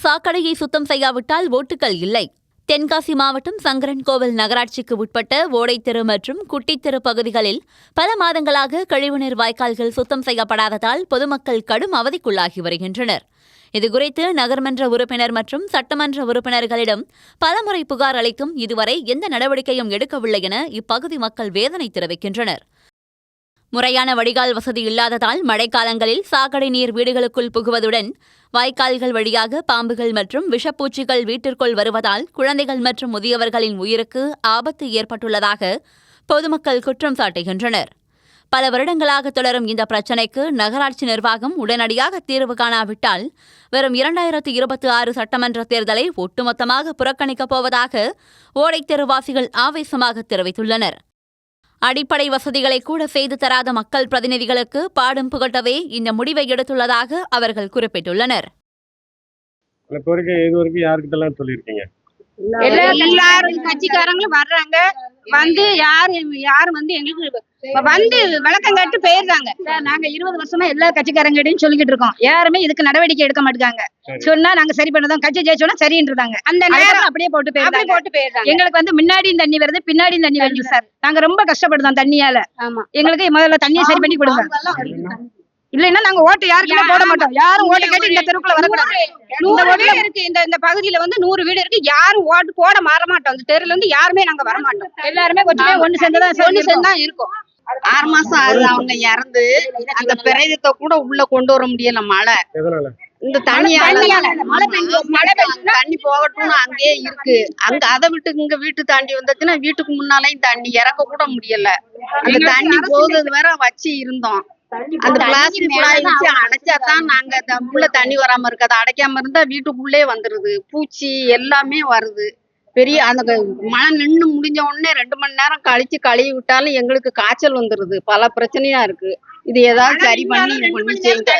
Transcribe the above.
சாக்கடையை சுத்தம் செய்யாவிட்டால் ஓட்டுகள் இல்லை. தென்காசி மாவட்டம் சங்கரன்கோவில் நகராட்சிக்கு உட்பட்ட ஓடைத்தெரு மற்றும் குட்டித்தெரு பகுதிகளில் பல மாதங்களாக கழிவுநீர் வாய்க்கால்கள் சுத்தம் செய்யப்படாததால் பொதுமக்கள் கடும் அவதிக்குள்ளாகி வருகின்றனர். இதுகுறித்து நகர்மன்ற உறுப்பினர் மற்றும் சட்டமன்ற உறுப்பினர்களிடம் பலமுறை புகார் அளித்தும் இதுவரை எந்த நடவடிக்கையும் எடுக்கவில்லை என இப்பகுதி மக்கள் வேதனை தெரிவிக்கின்றனர். முறையான வடிகால் வசதி இல்லாததால் மழைக்காலங்களில் சாக்கடை நீர் வீடுகளுக்குள் புகுவதுடன் வாய்க்கால்கள் வழியாக பாம்புகள் மற்றும் விஷப்பூச்சிகள் வீட்டிற்குள் வருவதால் குழந்தைகள் மற்றும் முதியவர்களின் உயிருக்கு ஆபத்து ஏற்பட்டுள்ளதாக பொதுமக்கள் குற்றம் சாட்டுகின்றனர். பல வருடங்களாக தொடரும் இந்த பிரச்சினைக்கு நகராட்சி நிர்வாகம் உடனடியாக தீர்வு காணாவிட்டால் வரும் 2026 சட்டமன்ற தேர்தலை ஒட்டுமொத்தமாக புறக்கணிக்கப் போவதாக ஓடைத்தெருவாசிகள் ஆவேசமாக தெரிவித்துள்ளனர். அடிப்படை வசதிகளை கூட செய்து தராத மக்கள் பிரதிநிதிகளுக்கு பாடம் புகட்டவே இந்த முடிவை எடுத்துள்ளதாக அவர்கள் குறிப்பிட்டுள்ளனர். எல்லாரும் கட்சிக்காரங்களும் வர்றாங்க, வந்து யாரும் வந்து எங்களுக்கு வந்து விளக்கம் கேட்டு போயிருந்தாங்க. நாங்க 20 வருஷமா எல்லா கட்சிக்காரங்கிட்டையும் சொல்லிக்கிட்டு இருக்கோம். யாருமே இதுக்கு நடவடிக்கை எடுக்க மாட்டாங்க. சொன்னா நாங்க சரி பண்ணதான் கட்சி ஜெயிச்சோன்னா சரின்றாங்க. அந்த நேரம் அப்படியே போட்டு போயிருந்தாங்க. எங்களுக்கு வந்து முன்னாடியும் தண்ணி வருது, பின்னாடியும் தண்ணி வருது சார். நாங்க ரொம்ப கஷ்டப்படுறோம் தண்ணியால. எங்களுக்கு முதல்ல தண்ணியை சரி பண்ணி கொடுங்க. இல்லைன்னா நாங்க ஓட்டு யாருக்குமே போட மாட்டோம். யாரும் ஓட்டு கேட்டு இந்த தெருக்குள்ள வரக்கூடாது. 100 வீடு இருக்கு இந்த பகுதியில வந்து 100 வீடு இருக்கு. யாரும் ஓட்டு போட மாற மாட்டோம். இந்த தெருல இருந்து யாருமே நாங்க வர மாட்டோம். எல்லாருமே கொஞ்சம் ஒண்ணு சேர்ந்துதான் இருக்கும். 6 மாசம் ஆகுது அவங்க இறந்து. அந்த பிரேதத்தை கூட உள்ள கொண்டு வர முடியல. மழை இந்த தண்ணி போகட்டும்னு அங்கேயே இருக்கு. அங்க அதை விட்டு இங்க வீட்டு தாண்டி வந்துச்சுன்னா வீட்டுக்கு முன்னாலையும் தண்ணி இறக்க கூட முடியல. அந்த தண்ணி போகுது வேற வச்சு இருந்தோம். அந்த பிளாஸ்டிக் குழாய் வச்சு அடைச்சாதான் நாங்க உள்ள தண்ணி வராம இருக்கு. அதை அடைக்காம இருந்தா வீட்டுக்குள்ளே வந்துருது. பூச்சி எல்லாமே வருது. பெரிய அந்த மழை நின்று முடிஞ்ச உடனே 2 மணி நேரம் கழிச்சு கழுவி விட்டாலும் எங்களுக்கு காய்ச்சல் வந்துருது. பல பிரச்சனையா இருக்கு. இது ஏதாவது சரி பண்ணி செய்யுங்க.